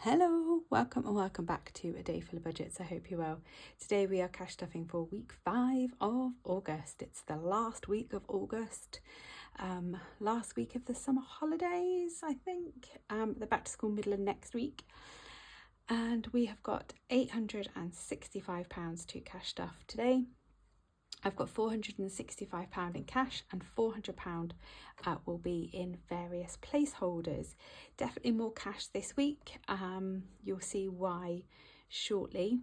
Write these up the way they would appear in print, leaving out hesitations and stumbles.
Hello, welcome and welcome back to A Day Full of Budgets. I hope you're well. Today we are cash stuffing for week 5 of August. It's the last week of August, last week of the summer holidays, I think. They're back to school middle of next week. And we have got £865 to cash stuff today. I've got £465 in cash and £400 will be in various placeholders. Definitely more cash this week. You'll see why shortly.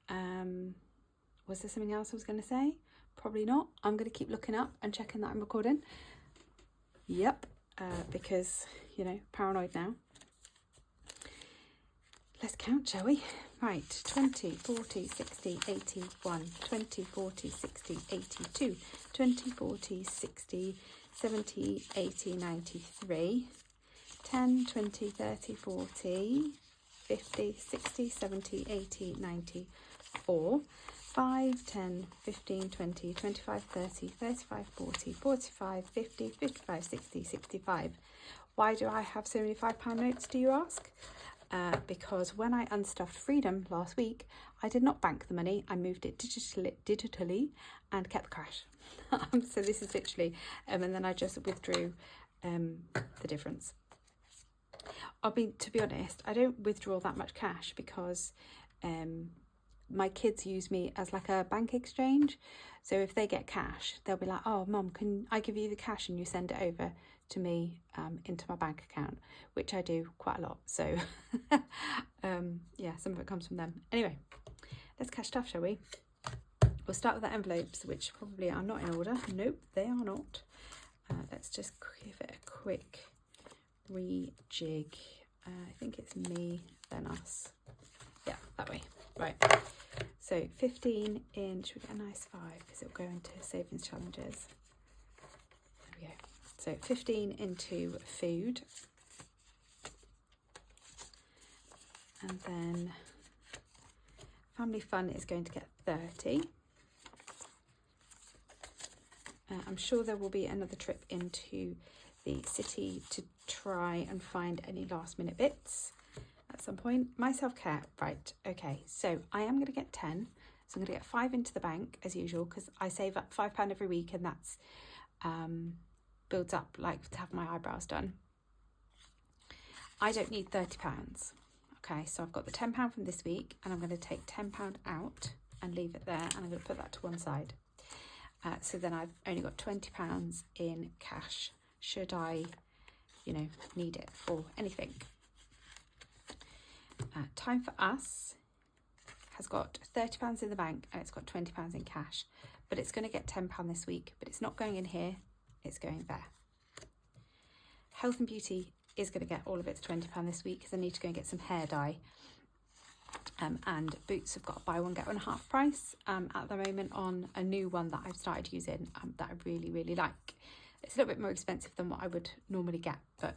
Was there something else I was going to say? Probably not. I'm going to keep looking up and checking that I'm recording. Yep, because, paranoid now. Let's count, shall we? Right, 20, 40, 60, 81, 20, 40, 60, 82, 20, 40, 60, 70, 80, 93, 10, 20, 30, 40, 50, 60, 70, 80, 94, 5, 10, 15, 20, 25, 30, 35, 40, 45, 50, 55, 60, 65. Why do I have so many £5 notes, do you ask? Because when I unstuffed Freedom last week, I did not bank the money. I moved it digitally and kept the cash. So this is literally, and then I just withdrew the difference. To be honest, I don't withdraw that much cash because my kids use me as like a bank exchange. So if they get cash, they'll be like, "Oh, Mum, can I give you the cash and you send it over to me into my bank account," which I do quite a lot. So yeah, some of it comes from them. Anyway, let's cash stuff, shall we? We'll start with the envelopes, which probably are not in order. Nope, they are not. Let's just give it a quick rejig. I think it's me, then us. Yeah, that way. Right. So 15 in, should we get a nice 5 because it'll go into savings challenges. There we go. So 15 into food. And then family fun is going to get 30. I'm sure there will be another trip into the city to try and find any last minute bits at some point. My self-care, right, okay, so I am going to get 10. So I'm going to get 5 into the bank as usual because I save up £5 every week and that's builds up like to have my eyebrows done. I don't need £30. Okay, so I've got the £10 from this week and I'm going to take £10 out and leave it there and I'm going to put that to one side. So then I've only got £20 in cash should I, need it for anything. Time for Us has got £30 in the bank and it's got £20 in cash, but it's going to get £10 this week, but it's not going in here, it's going there. Health and Beauty is going to get all of its £20 this week because I need to go and get some hair dye. And Boots have got a buy one get one half price at the moment on a new one that I've started using that I really, really like. It's a little bit more expensive than what I would normally get, but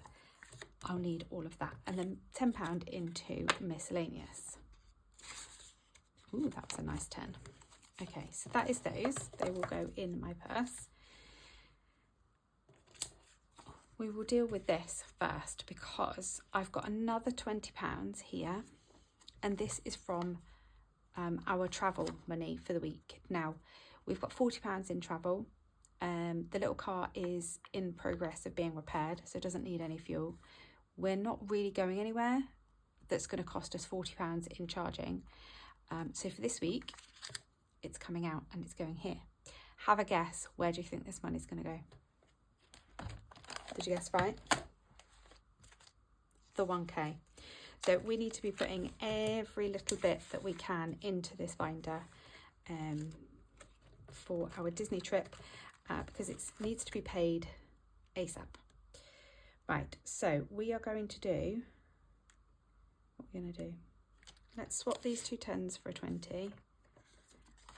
I'll need all of that. And then £10 into miscellaneous. Ooh, that's a nice 10. Okay, so that is those. They will go in my purse. We will deal with this first because I've got another £20 here. And this is from our travel money for the week. Now, we've got £40 in travel. The little car is in progress of being repaired, so it doesn't need any fuel. We're not really going anywhere that's going to cost us £40 in charging. So for this week, it's coming out and it's going here. Have a guess, where do you think this money's going to go? Did you guess right? The 1K. So we need to be putting every little bit that we can into this binder for our Disney trip because it needs to be paid ASAP. Right, so we are going to do, what we're going to do, let's swap these two 10s for a 20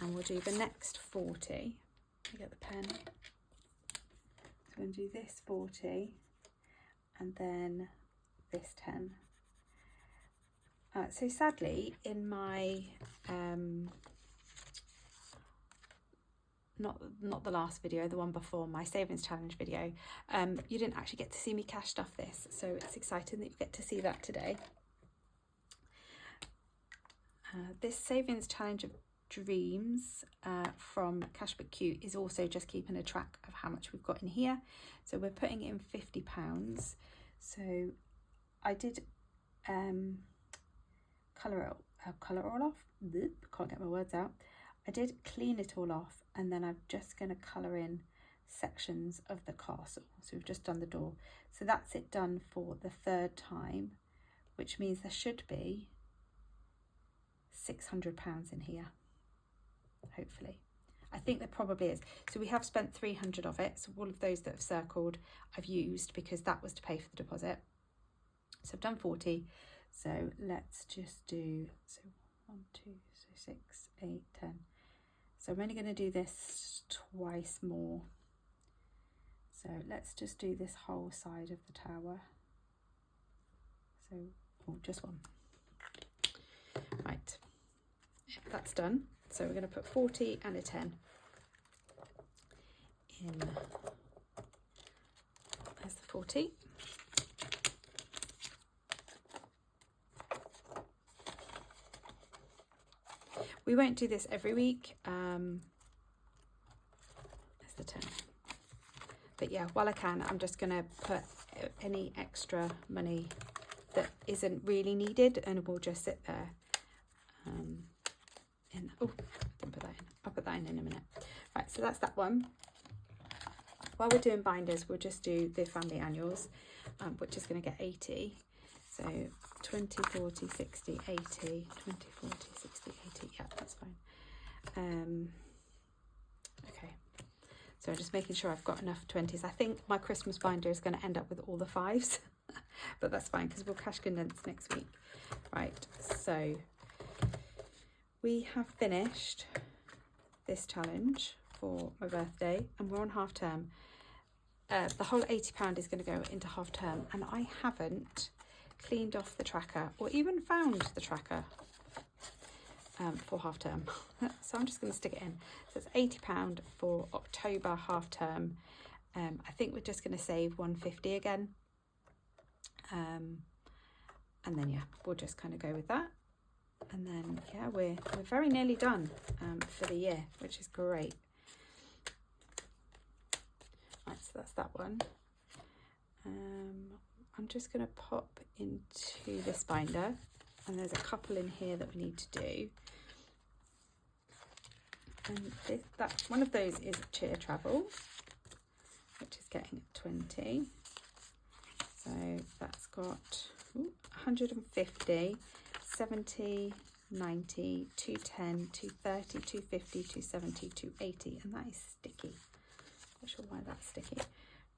and we'll do the next 40. I get the pen. So we're going to do this 40 and then this 10. So sadly, in my, not the last video, the one before, my savings challenge video, you didn't actually get to see me cash stuff this. So it's exciting that you get to see that today. This savings challenge of dreams from Cashbook Q is also just keeping a track of how much we've got in here. So we're putting in £50. So I did colour it all off. Can't get my words out. I did clean it all off, and then I'm just going to colour in sections of the castle. So we've just done the door. So that's it done for the third time, which means there should be £600 in here, hopefully. I think there probably is. So we have spent 300 of it. So all of those that have circled I've used because that was to pay for the deposit. So I've done 40. So let's just do, so 1, 2, so 6, 8, 10. So I'm only going to do this twice more. So let's just do this whole side of the tower. So, oh, just one. Right, that's done. So we're going to put 40 and a 10 in. There's the 40. We won't do this every week. There's the 10. But yeah, while I can, I'm just going to put any extra money that isn't really needed, and we'll just sit there. Oh, I didn't put that in. I'll put that in a minute. Right, so that's that one. While we're doing binders, we'll just do the family annuals, which is going to get 80. So 20, 40, 60, 80, 20, 40, 60, 80. Yeah, that's fine. Okay. So I'm just making sure I've got enough 20s. I think my Christmas binder is going to end up with all the 5s, but that's fine because we'll cash condense next week. Right, so we have finished this challenge for my birthday and we're on half term. The whole £80 is going to go into half term, and I haven't cleaned off the tracker or even found the tracker for half term. So I'm just going to stick it in. So it's £80 for October half term. I think we're just going to save 150 again. And then yeah, we'll just kind of go with that. And then yeah, we're very nearly done for the year, which is great. Right, so that's that one. I'm just going to pop into this binder, and there's a couple in here that we need to do. And one of those is cheer travel, which is getting 20. So that's got 150, 70, 90, 210, 230, 250, 270, 280, and that is sticky. Not sure why that's sticky.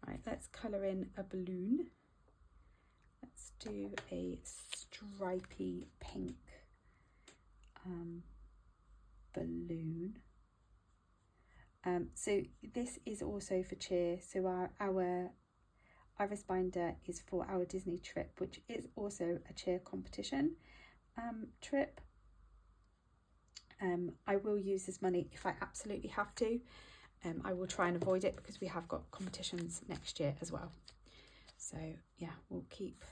Right, let's colour in a balloon. Let's do a stripy pink balloon. So this is also for cheer. So our Iris binder is for our Disney trip, which is also a cheer competition trip. I will use this money if I absolutely have to. I will try and avoid it because we have got competitions next year as well. So yeah, we'll keep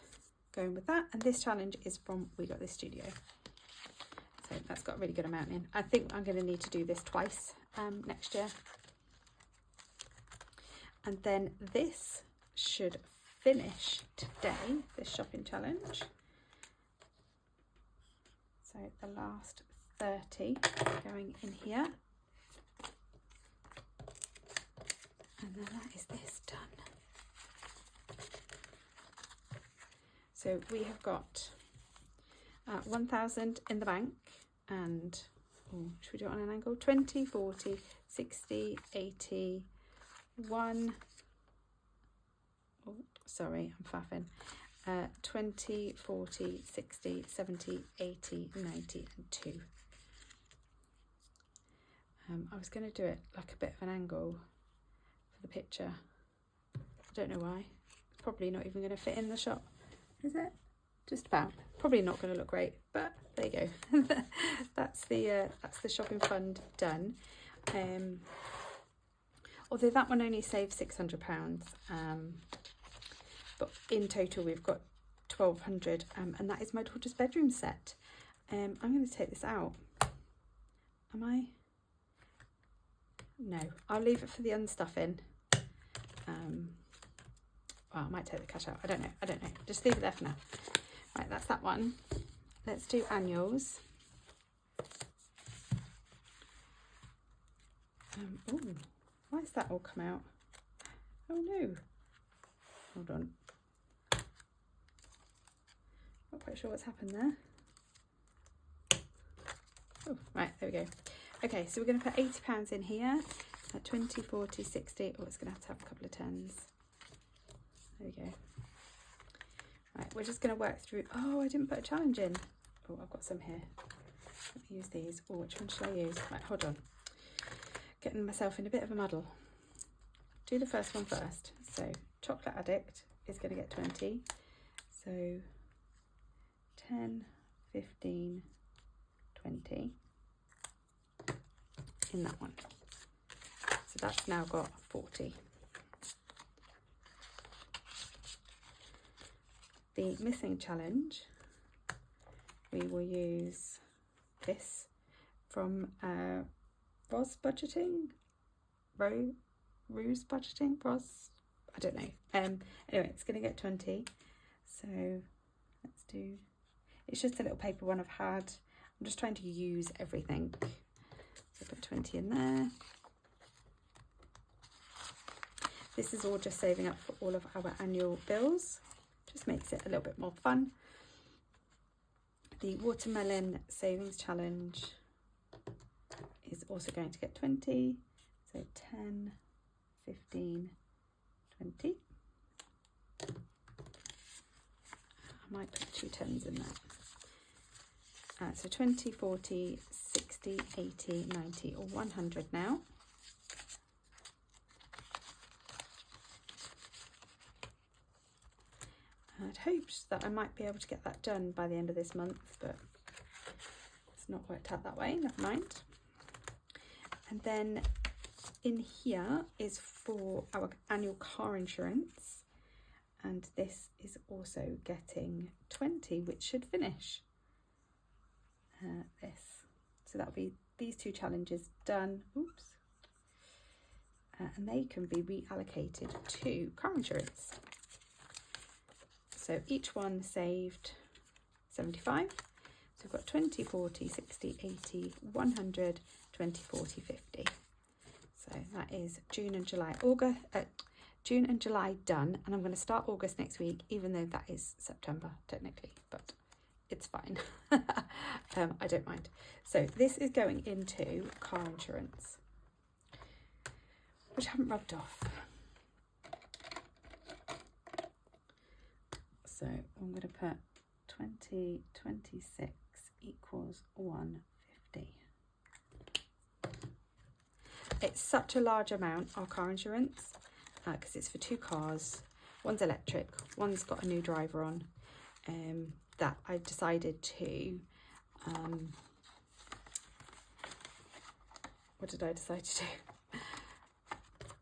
going with that. And this challenge is from We Got This Studio. So that's got a really good amount in. I think I'm going to need to do this twice next year. And then this should finish today, this shopping challenge. So the last 30 going in here. And then that is this done. So we have got 1,000 in the bank, and should we do it on an angle? 20, 40, 60, 80, 1. Oh, sorry, I'm faffing. 20, 40, 60, 70, 80, 90, and 2. I was going to do it like a bit of an angle for the picture. I don't know why. It's probably not even going to fit in the shot, is it? Just about. Probably not going to look great, but there you go. That's the shopping fund done. Although that one only saved £600, but in total we've got 1,200, and that is my daughter's bedroom set. I'm going to take this out. Am I? No, I'll leave it for the unstuffing. Well, I might take the cash out. I don't know. Just leave it there for now. Right, that's that one. Let's do annuals. Oh, why has that all come out? Oh no. Hold on. Not quite sure what's happened there. Oh, right, there we go. Okay, so we're going to put £80 in here at 20, 40, 60. Oh, it's going to have a couple of tens. There we go. Right, we're just going to work through. Oh, I didn't put a challenge in. Oh, I've got some here. Let me use these. Oh, which one should I use? Right, hold on. Getting myself in a bit of a muddle. Do the first one first. So, Chocolate Addict is going to get 20. So, 10, 15, 20 in that one. So that's now got 40. The missing challenge, we will use this from Roz Budgeting, Ruse Budgeting, Roz, I don't know. Anyway, it's going to get 20. So let's do, it's just a little paper one I've had. I'm just trying to use everything. So put 20 in there. This is all just saving up for all of our annual bills. Just makes it a little bit more fun. The watermelon savings challenge is also going to get 20. So 10, 15, 20. I might put 2 tens in there. So 20, 40, 60, 80, 90 or 100 now. I'd hoped that I might be able to get that done by the end of this month, but it's not worked out that way, never mind. And then in here is for our annual car insurance, and this is also getting 20, which should finish this. So that'll be these 2 challenges done. Oops. And they can be reallocated to car insurance. So each one saved 75. So we've got 20, 40, 60, 80, 100, 20, 40, 50. So that is June and July. June and July done, and I'm going to start August next week, even though that is September technically, but it's fine. I don't mind. So this is going into car insurance, which I haven't rubbed off. So I'm going to put 20, 26 equals 150. It's such a large amount, our car insurance, because it's for 2 cars. One's electric, one's got a new driver on, that I decided to, what did I decide to do?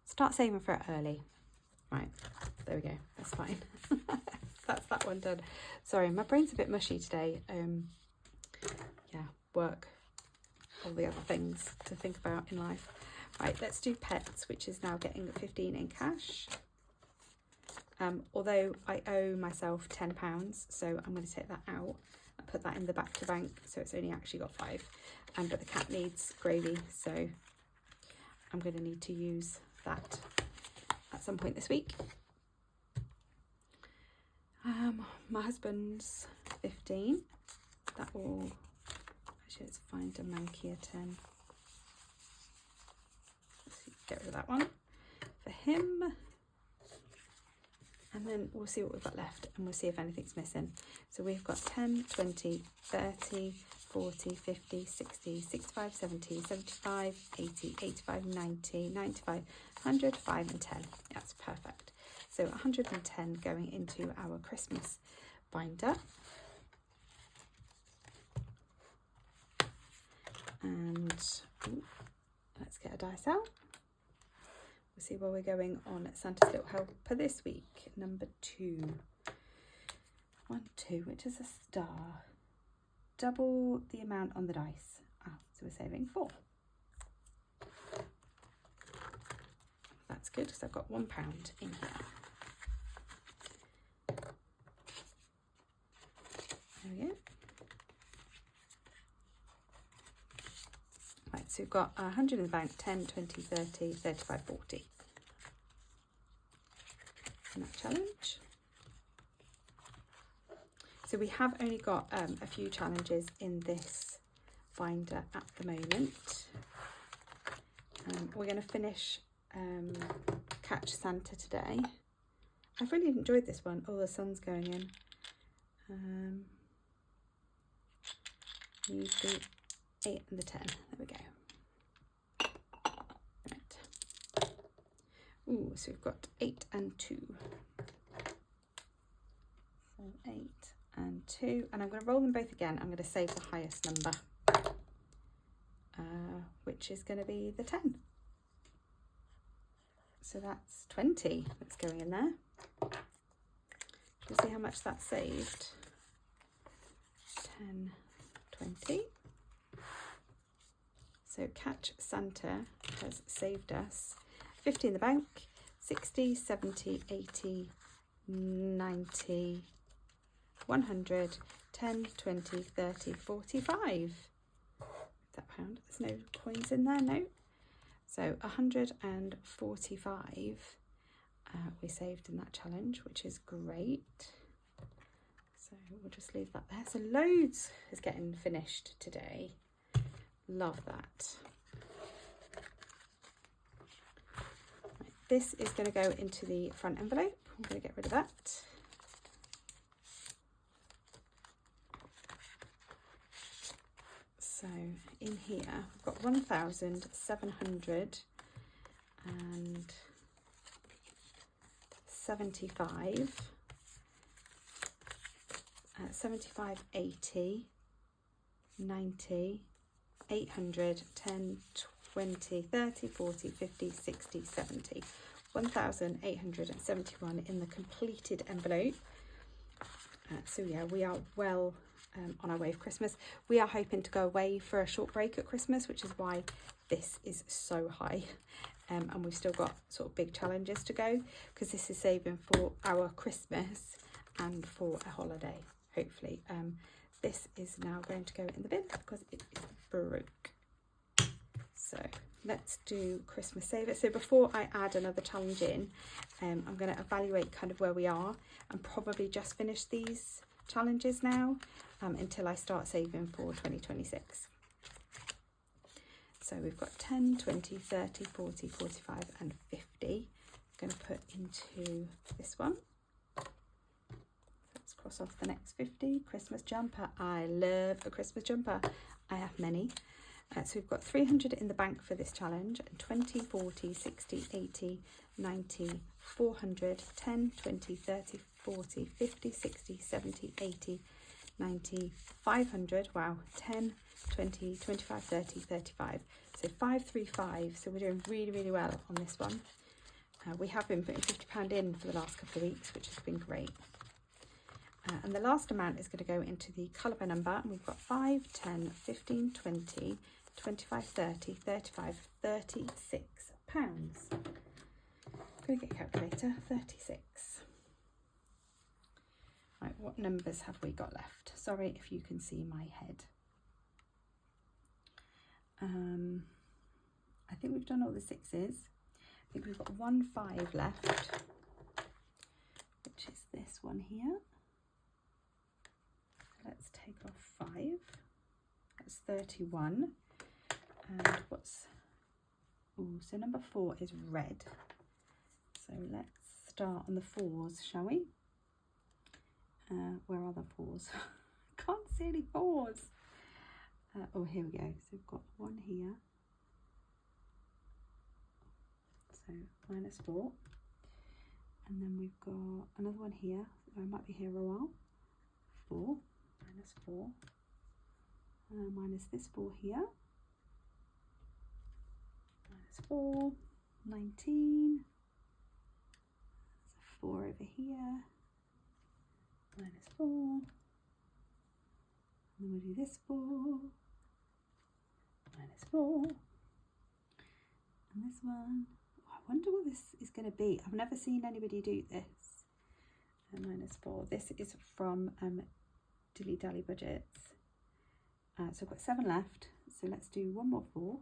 Start saving for it early. Right, there we go, that's fine. That's that one done. Sorry, my brain's a bit mushy today. Yeah, work, all the other things to think about in life. Right, let's do pets, which is now getting 15 in cash. Although I owe myself £10, so I'm going to take that out and put that in the back to bank, so it's only actually got 5. But the cat needs gravy, so I'm going to need to use that at some point this week. My husband's 15. That will, actually let's find a mankier 10. Let's get rid of that one for him. And then we'll see what we've got left, and we'll see if anything's missing. So we've got 10, 20, 30, 40, 50, 60, 65, 70, 75, 80, 85, 90, 95, 100, 5 and 10. That's perfect. So 110 going into our Christmas binder. And let's get a dice out. We'll see where we're going on Santa's Little Helper this week. Number 2. 1, 2, which is a star. double the amount on the dice. So we're saving 4. That's good because I've got £1 in here. There we go. Right, so we've got 100 in the bank, 10, 20, 30, 35, 40. In that challenge. So we have only got a few challenges in this binder at the moment. We're going to finish Catch Santa today. I've really enjoyed this one. Oh, the sun's going in. Need the 8 and the 10. There we go. Right. Ooh, so we've got 8 and 2. So 8 and 2, and I'm going to roll them both again. I'm going to save the highest number, which is going to be the 10. So that's 20 that's going in there. Let's see how much that saved. 10, 20. So Catch Santa has saved us 50 in the bank, 60, 70, 80, 90, 100, 10, 20, 30, 45. That pound, there's no coins in there, no. So 145 we saved in that challenge, which is great. So we'll just leave that there. So loads is getting finished today. Love that. Right, this is going to go into the front envelope. I'm going to get rid of that. So in here, I've got 1,775, 75, 80, 90, 800, 10, 20, 30, 40, 50, 60, 70. 1,871 in the completed envelope. So yeah, we are well on our way for Christmas. We are hoping to go away for a short break at Christmas, which is why this is so high. And we've still got sort of big challenges to go, because this is saving for our Christmas and for a holiday, hopefully. This is now going to go in the bin because it is broke. So let's do Christmas Saver. So before I add another challenge in, I'm going to evaluate kind of where we are and probably just finish these challenges now until I start saving for 2026. So we've got 10, 20, 30, 40, 45 and 50. I'm going to put into this one. Let's cross off the next 50. Christmas jumper. I love a Christmas jumper. I have many. So we've got 300 in the bank for this challenge, and 20, 40, 60, 80, 90, 400, 10, 20, 30, 40, 50, 60, 70, 80, 90, 500, wow, 10, 20, 25, 30, 35. So 535, so we're doing really, really well on this one. We have been putting £50 in for the last couple of weeks, which has been great. And the last amount is going to go into the colour by number, and we've got 5, 10, 15, 20, 25, 30, 35, 36 pounds. I'm going to get a calculator. 36. Right, what numbers have we got left? Sorry if you can see my head. I think we've done all the 6s. I think we've got 1 5 left, which is this one here. Let's take off 5. That's 31. And what's, so number 4 is red. So let's start on the 4s, shall we? Where are the 4s? Can't see any 4s. Oh, here we go. So we've got 1 here. So -4. And then we've got another one here. I might be here a while. 4, -4. Minus this 4 here. -4, 19. There's a 4 over here. -4. And then we'll do this 4, -4, and this one. Oh, I wonder what this is going to be. I've never seen anybody do this. And -4. This is from Dilly Dally Budgets. So I've got 7 left. So let's do one more 4.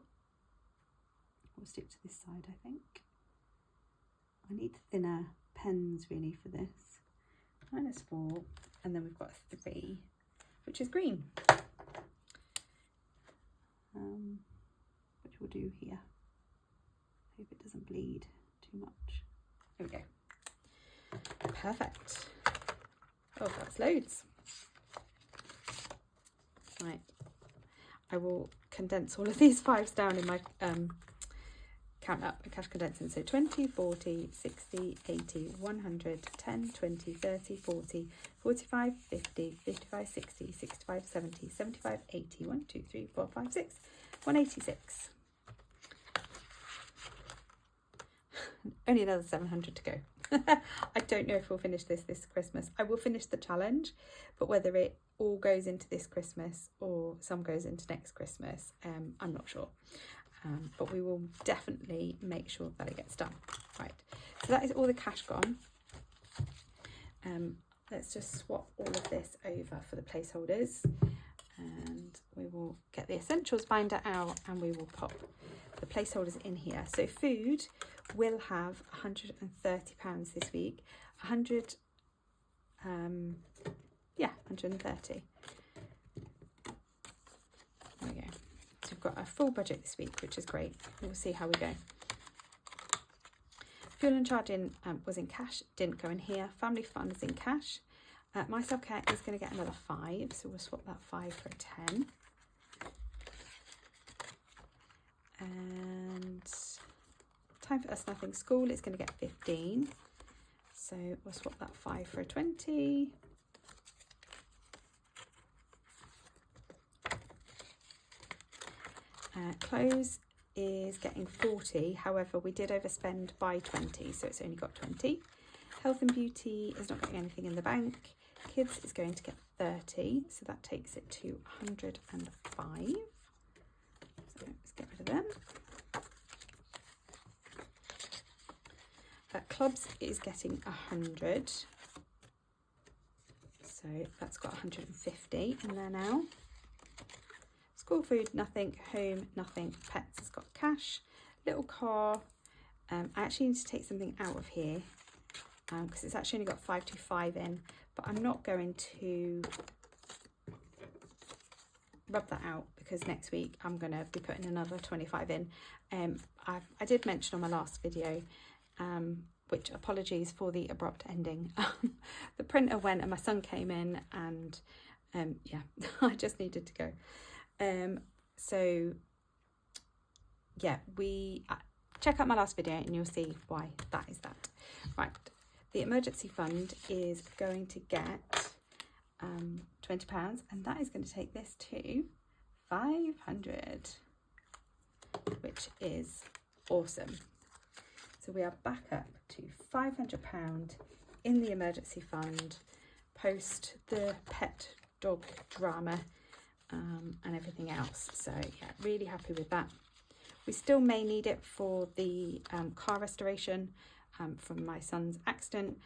We'll stick to this side, I think. I need thinner pens really for this. -4, and then we've got a 3, which is green, which we'll do here. Hope it doesn't bleed too much. There we go. Perfect. Oh, that's loads. Right. I will condense all of these 5s down in my count up and cash condensing. So 20, 40, 60, 80, 100, 10, 20, 30, 40, 45, 50, 55, 60, 65, 70, 75, 80, 1, 2, 3, 4, 5, 6, 186. Only another 700 to go. I don't know if we'll finish this Christmas. I will finish the challenge, but whether it all goes into this Christmas or some goes into next Christmas, I'm not sure. But we will definitely make sure that it gets done. Right, so that is all the cash gone. Let's just swap all of this over for the placeholders, and we will get the essentials binder out and we will pop the placeholders in here. So food will have £130 this week. 130. There we go. So we've got a full budget this week, which is great. We'll see how we go. Fuel and charging was in cash, didn't go in here. Family fun is in cash. My self-care is going to get another 5, so we'll swap that 5 for a 10. And time for us nothing school is going to get 15, so we'll swap that 5 for a 20. Clothes is getting 40, however we did overspend by 20, so it's only got 20. Health and beauty is not getting anything in the bank. Kids is going to get 30, so that takes it to 105. So let's get rid of them. Clubs is getting 100, so that's got 150 in there now. School food, nothing. Home, nothing. Pets has got cash. Little car. I actually need to take something out of here because it's actually only got 525 in, but I'm not going to rub that out because next week I'm going to be putting another 25 in. I did mention on my last video, which apologies for the abrupt ending. The printer went and my son came in and yeah, I just needed to go. So yeah, check out my last video and you'll see why that is that. Right, the emergency fund is going to get £20, and that is going to take this to 500, which is awesome. So we are back up to £500 in the emergency fund post the pet dog drama and everything else. So yeah, really happy with that. We still may need it for the car restoration from my son's accident,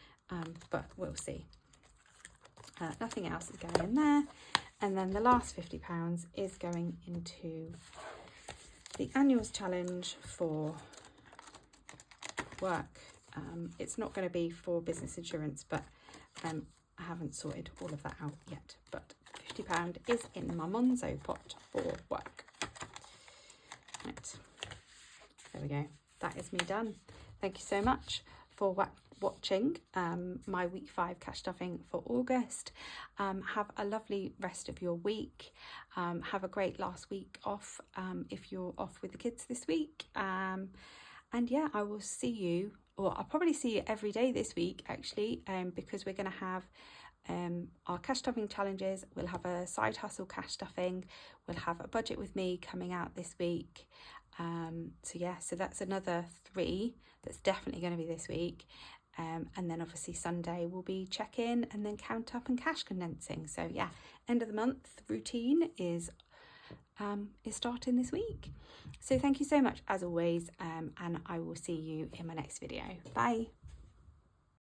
but we'll see. Nothing else is going in there. And then the last £50 is going into the annuals challenge for work. It's not going to be for business insurance, but I haven't sorted all of that out yet. But £50 is in my Monzo pot for work. Right, there we go. That is me done. Thank you so much for watching my week 5 cash stuffing for August. Have a lovely rest of your week. Have a great last week off if you're off with the kids this week. And yeah, I will see you, or I'll probably see you every day this week actually, because we're going to have our cash stuffing challenges. We'll have a side hustle cash stuffing. We'll have a budget with me coming out this week. So yeah, so that's another 3 that's definitely going to be this week. And then obviously Sunday will be check-in and then count up and cash condensing. So yeah, end of the month routine is starting this week. So thank you so much as always, and I will see you in my next video. Bye.